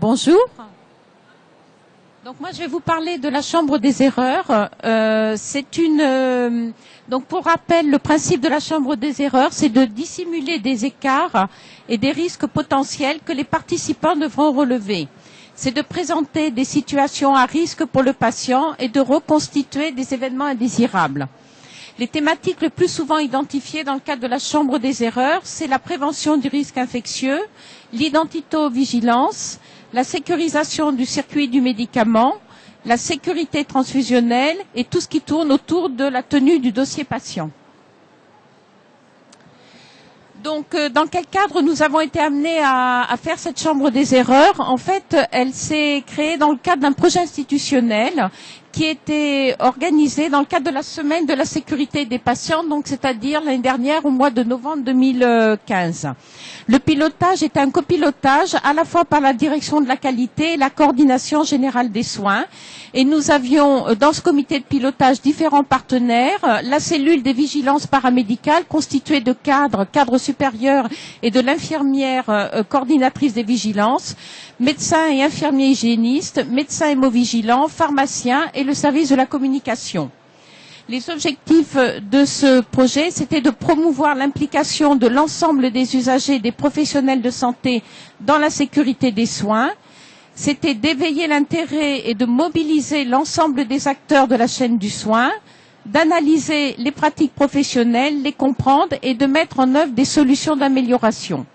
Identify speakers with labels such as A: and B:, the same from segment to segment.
A: Bonjour. Donc moi je vais vous parler de la chambre des erreurs. Donc pour rappel, le principe de la chambre des erreurs, c'est de dissimuler des écarts et des risques potentiels que les participants devront relever. C'est de présenter des situations à risque pour le patient et de reconstituer des événements indésirables. Les thématiques les plus souvent identifiées dans le cadre de la chambre des erreurs, c'est la prévention du risque infectieux, l'identito-vigilance, la sécurisation du circuit du médicament, la sécurité transfusionnelle et tout ce qui tourne autour de la tenue du dossier patient. Donc, dans quel cadre nous avons été amenés à faire cette chambre des erreurs? En fait, elle s'est créée dans le cadre d'un projet institutionnel qui était organisé dans le cadre de la semaine de la sécurité des patients, donc c'est-à-dire l'année dernière au mois de novembre 2015. Le pilotage est un copilotage à la fois par la direction de la qualité et la coordination générale des soins. Et nous avions dans ce comité de pilotage différents partenaires, la cellule des vigilances paramédicales constituée de cadres supérieurs et de l'infirmière coordinatrice des vigilances, médecins et infirmiers hygiénistes, médecins hémovigilants, pharmaciens et le service de la communication. Les objectifs de ce projet, c'était de promouvoir l'implication de l'ensemble des usagers et des professionnels de santé dans la sécurité des soins. C'était d'éveiller l'intérêt et de mobiliser l'ensemble des acteurs de la chaîne du soin, d'analyser les pratiques professionnelles, les comprendre et de mettre en œuvre des solutions d'amélioration,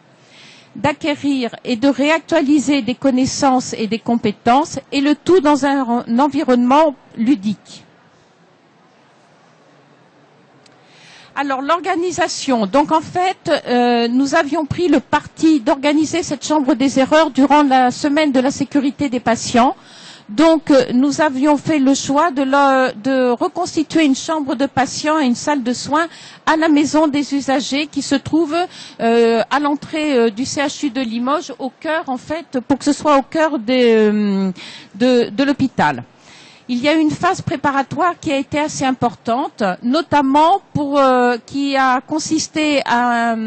A: d'acquérir et de réactualiser des connaissances et des compétences, et le tout dans un environnement ludique. Alors l'organisation, donc en fait, nous avions pris le parti d'organiser cette chambre des erreurs durant la semaine de la sécurité des patients. Donc nous avions fait le choix de reconstituer une chambre de patients et une salle de soins à la maison des usagers qui se trouve à l'entrée du CHU de Limoges, au cœur en fait, pour que ce soit au cœur de l'hôpital. Il y a eu une phase préparatoire qui a été assez importante, notamment qui a consisté à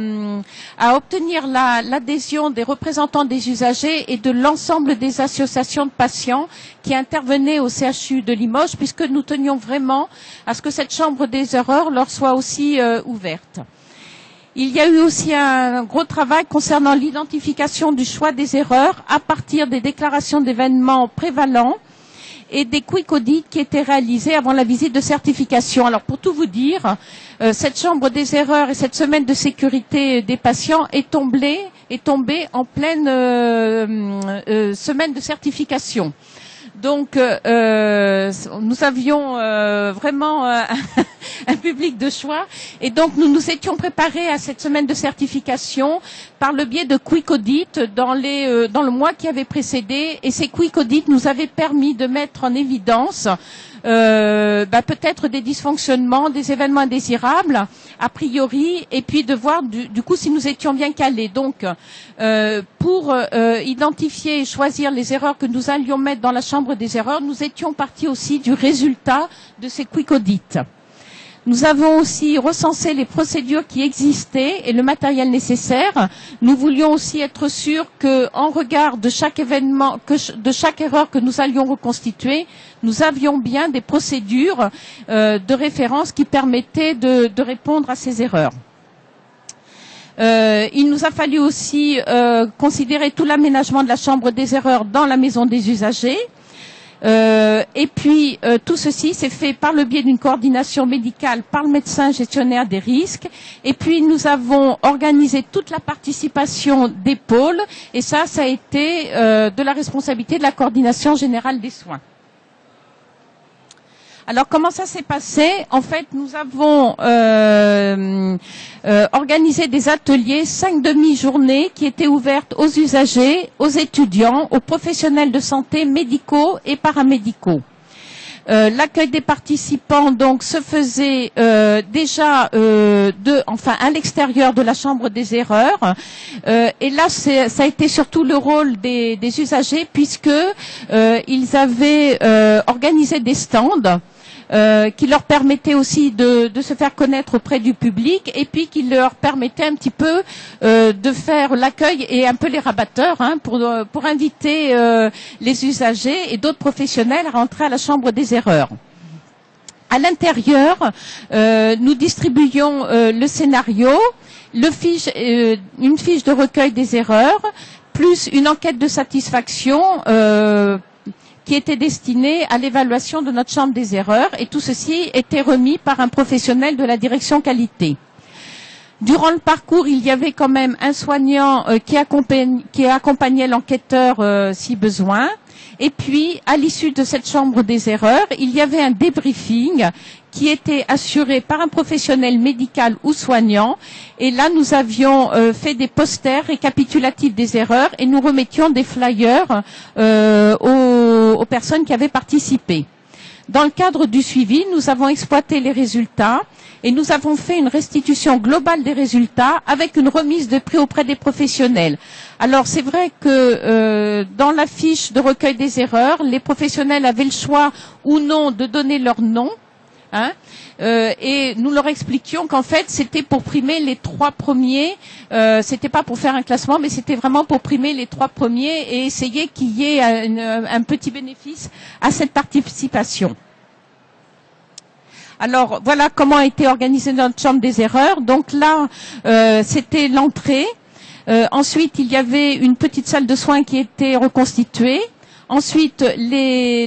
A: obtenir l'adhésion des représentants des usagers et de l'ensemble des associations de patients qui intervenaient au CHU de Limoges, puisque nous tenions vraiment à ce que cette chambre des erreurs leur soit aussi ouverte. Il y a eu aussi un gros travail concernant l'identification du choix des erreurs à partir des déclarations d'événements prévalents et des quick audits qui étaient réalisés avant la visite de certification. Alors pour tout vous dire, cette chambre des erreurs et cette semaine de sécurité des patients est tombée en pleine semaine de certification. Donc nous avions vraiment un public de choix, et donc nous nous étions préparés à cette semaine de certification par le biais de quick audits dans le mois qui avait précédé, et ces quick audits nous avaient permis de mettre en évidence peut-être des dysfonctionnements, des événements indésirables a priori, et puis de voir du coup si nous étions bien calés. Donc pour identifier et choisir les erreurs que nous allions mettre dans la chambre des erreurs, nous étions partis aussi du résultat de ces quick audits. Nous avons aussi recensé les procédures qui existaient et le matériel nécessaire. Nous voulions aussi être sûrs qu'en regard de chaque événement, de chaque erreur que nous allions reconstituer, nous avions bien des procédures de référence qui permettaient de répondre à ces erreurs. Il nous a fallu aussi considérer tout l'aménagement de la chambre des erreurs dans la maison des usagers. Et puis tout ceci s'est fait par le biais d'une coordination médicale par le médecin gestionnaire des risques, et puis nous avons organisé toute la participation des pôles, et ça a été de la responsabilité de la coordination générale des soins. Alors comment ça s'est passé? En fait, nous avons organisé des ateliers, 5 demi-journées qui étaient ouvertes aux usagers, aux étudiants, aux professionnels de santé médicaux et paramédicaux. L'accueil des participants donc se faisait déjà à l'extérieur de la chambre des erreurs, et là ça a été surtout le rôle des usagers, puisque ils avaient organisé des stands qui leur permettait aussi de se faire connaître auprès du public, et puis qui leur permettait un petit peu de faire l'accueil et un peu les rabatteurs, hein, pour inviter les usagers et d'autres professionnels à rentrer à la Chambre des erreurs. À l'intérieur, nous distribuions le scénario, une fiche de recueil des erreurs, plus une enquête de satisfaction qui était destinée à l'évaluation de notre chambre des erreurs, et tout ceci était remis par un professionnel de la direction qualité. Durant le parcours, il y avait quand même un soignant qui accompagnait l'enquêteur si besoin. Et puis, à l'issue de cette chambre des erreurs, il y avait un débriefing qui était assuré par un professionnel médical ou soignant. Et là, nous avions fait des posters récapitulatifs des erreurs et nous remettions des flyers aux personnes qui avaient participé. Dans le cadre du suivi, nous avons exploité les résultats et nous avons fait une restitution globale des résultats avec une remise de prix auprès des professionnels. Alors c'est vrai que dans la fiche de recueil des erreurs, les professionnels avaient le choix ou non de donner leur nom, hein, et nous leur expliquions qu'en fait c'était pour primer les 3 premiers, c'était pas pour faire un classement, mais c'était vraiment pour primer les 3 premiers et essayer qu'il y ait un petit bénéfice à cette participation. Alors voilà comment a été organisée notre chambre des erreurs. Donc là, c'était l'entrée. Ensuite, il y avait une petite salle de soins qui était reconstituée. Ensuite,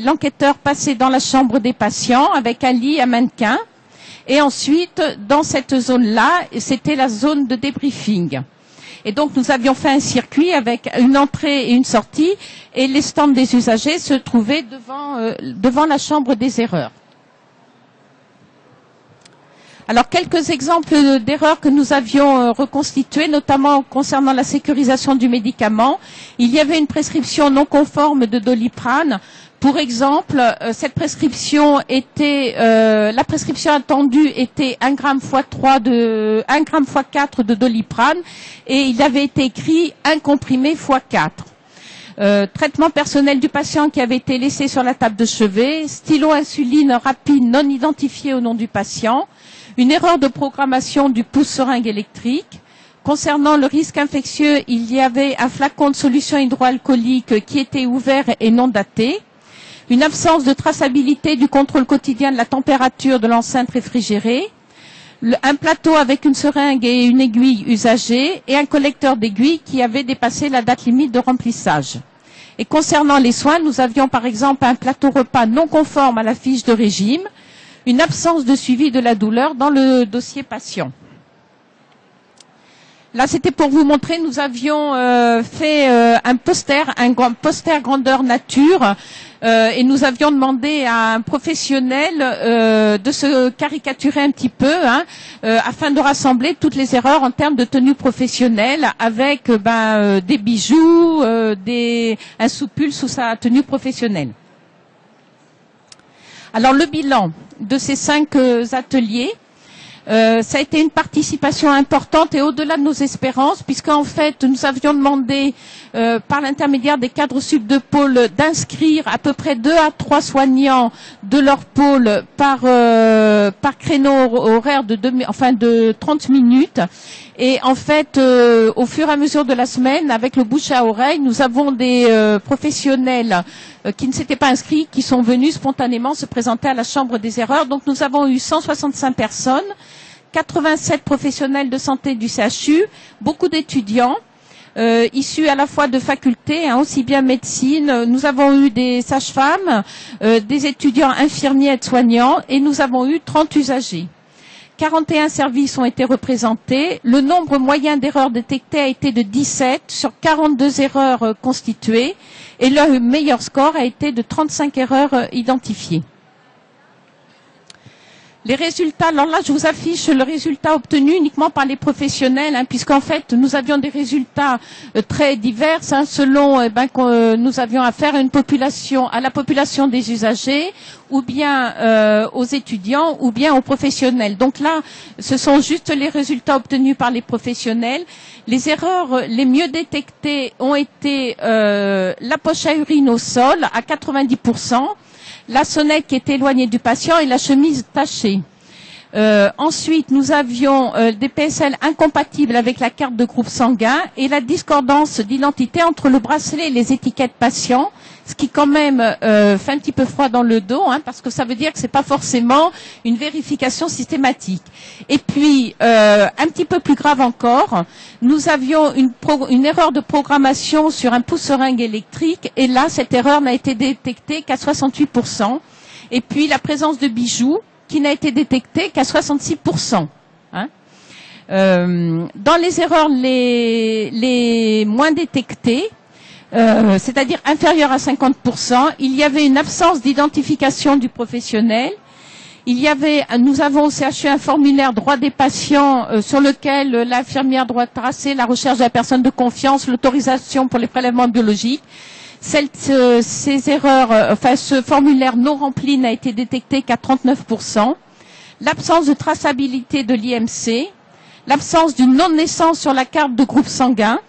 A: l'enquêteur passait dans la chambre des patients avec un lit, un mannequin. Et ensuite, dans cette zone-là, c'était la zone de débriefing. Et donc, nous avions fait un circuit avec une entrée et une sortie. Et les stands des usagers se trouvaient devant la chambre des erreurs. Alors, quelques exemples d'erreurs que nous avions reconstituées, notamment concernant la sécurisation du médicament. Il y avait une prescription non conforme de Doliprane. Pour exemple, cette prescription était, la prescription attendue était 1 gramme x 4 de Doliprane, et il avait été écrit 1 comprimé x 4. Traitement personnel du patient qui avait été laissé sur la table de chevet, stylo insuline rapide non identifié au nom du patient, une erreur de programmation du pouce-seringue électrique. Concernant le risque infectieux, il y avait un flacon de solution hydroalcoolique qui était ouvert et non daté, une absence de traçabilité du contrôle quotidien de la température de l'enceinte réfrigérée, un plateau avec une seringue et une aiguille usagée et un collecteur d'aiguilles qui avait dépassé la date limite de remplissage. Et concernant les soins, nous avions par exemple un plateau repas non conforme à la fiche de régime, une absence de suivi de la douleur dans le dossier patient. Là, c'était pour vous montrer, nous avions fait un poster grandeur nature, et nous avions demandé à un professionnel de se caricaturer un petit peu, hein, afin de rassembler toutes les erreurs en termes de tenue professionnelle, avec des bijoux, un soupule sous sa tenue professionnelle. Alors le bilan de ces 5 ateliers, ça a été une participation importante et au-delà de nos espérances, puisqu'en fait nous avions demandé par l'intermédiaire des cadres sub de pôle d'inscrire à peu près 2 à 3 soignants de leur pôle par créneau horaire de 30 minutes. Et en fait, au fur et à mesure de la semaine, avec le bouche à oreille, nous avons des professionnels qui ne s'étaient pas inscrits, qui sont venus spontanément se présenter à la Chambre des erreurs. Donc nous avons eu 165 personnes, 87 professionnels de santé du CHU, beaucoup d'étudiants, issus à la fois de facultés, hein, aussi bien médecine. Nous avons eu des sages-femmes, des étudiants infirmiers aides-soignants, et nous avons eu 30 usagers. 41 services ont été représentés. Le nombre moyen d'erreurs détectées a été de 17 sur 42 erreurs constituées, et le meilleur score a été de 35 erreurs identifiées. Les résultats, alors là je vous affiche le résultat obtenu uniquement par les professionnels, hein, puisqu'en fait nous avions des résultats très divers, hein, selon que nous avions affaire à la population des usagers, ou bien aux étudiants, ou bien aux professionnels. Donc là, ce sont juste les résultats obtenus par les professionnels. Les erreurs les mieux détectées ont été la poche à urine au sol à 90%, la sonnette qui était éloignée du patient et la chemise tachée. Ensuite, nous avions des PSL incompatibles avec la carte de groupe sanguin et la discordance d'identité entre le bracelet et les étiquettes patients, ce qui quand même fait un petit peu froid dans le dos, hein, parce que ça veut dire que c'est pas forcément une vérification systématique. Et puis, un petit peu plus grave encore, nous avions une erreur de programmation sur un pouce-seringue électrique, et là, cette erreur n'a été détectée qu'à 68%. Et puis, la présence de bijoux, qui n'a été détecté qu'à 66%. Hein. Dans les erreurs les moins détectées, c'est-à-dire inférieures à 50%, il y avait une absence d'identification du professionnel. Nous avons au CHU un formulaire droit des patients sur lequel l'infirmière doit tracer la recherche de la personne de confiance, l'autorisation pour les prélèvements biologiques. Ces erreurs, ce formulaire non rempli n'a été détecté qu'à 39%. L'absence de traçabilité de l'IMC, l'absence d'une non-naissance sur la carte de groupe sanguin,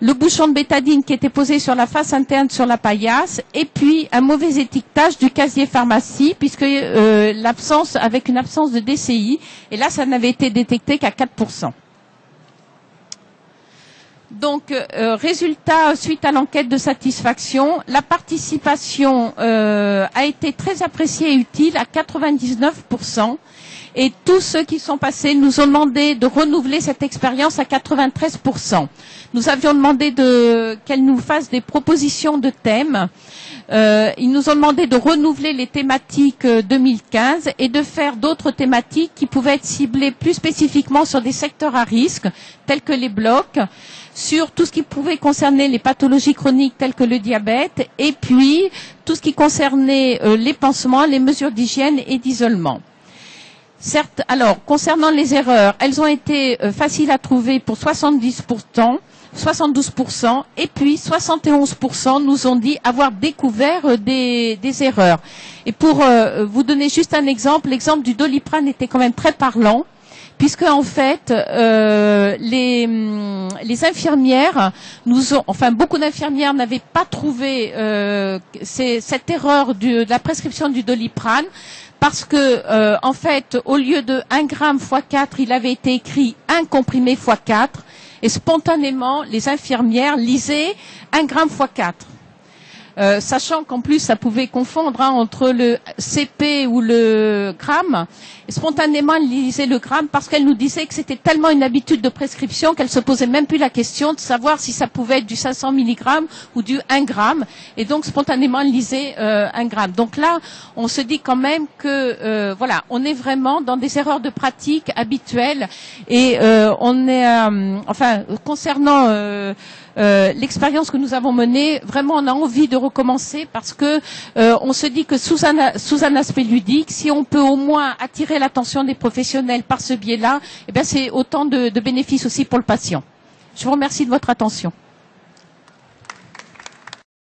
A: le bouchon de bétadine qui était posé sur la face interne sur la paillasse, et puis un mauvais étiquetage du casier pharmacie, puisque avec une absence de DCI, et là ça n'avait été détecté qu'à 4%. Donc, résultat, suite à l'enquête de satisfaction, la participation a été très appréciée et utile à 99%. Et tous ceux qui sont passés nous ont demandé de renouveler cette expérience à 93%. Nous avions demandé qu'elle nous fasse des propositions de thèmes. Ils nous ont demandé de renouveler les thématiques 2015 et de faire d'autres thématiques qui pouvaient être ciblées plus spécifiquement sur des secteurs à risque, tels que les blocs, sur tout ce qui pouvait concerner les pathologies chroniques telles que le diabète, et puis tout ce qui concernait les pansements, les mesures d'hygiène et d'isolement. Certes, alors, concernant les erreurs, elles ont été faciles à trouver pour 72%, et puis 71% nous ont dit avoir découvert des erreurs. Et pour vous donner juste un exemple, l'exemple du Doliprane était quand même très parlant, puisque en fait les infirmières beaucoup d'infirmières n'avaient pas trouvé cette erreur de la prescription du Doliprane, parce que en fait au lieu de 1 gramme x 4, il avait été écrit 1 comprimé x 4, et spontanément les infirmières lisaient 1 gramme x 4. Sachant qu'en plus ça pouvait confondre entre le CP ou le gramme, et spontanément elle lisait le gramme parce qu'elle nous disait que c'était tellement une habitude de prescription qu'elle se posait même plus la question de savoir si ça pouvait être du 500 mg ou du 1 gramme, et donc spontanément elle lisait 1 gramme. Donc là on se dit quand même que voilà, on est vraiment dans des erreurs de pratique habituelles, et on est concernant l'expérience que nous avons menée, vraiment on a envie de recommencer, parce que on se dit que sous un aspect ludique, si on peut au moins attirer l'attention des professionnels par ce biais-là, eh bien c'est autant de bénéfices aussi pour le patient. Je vous remercie de votre attention.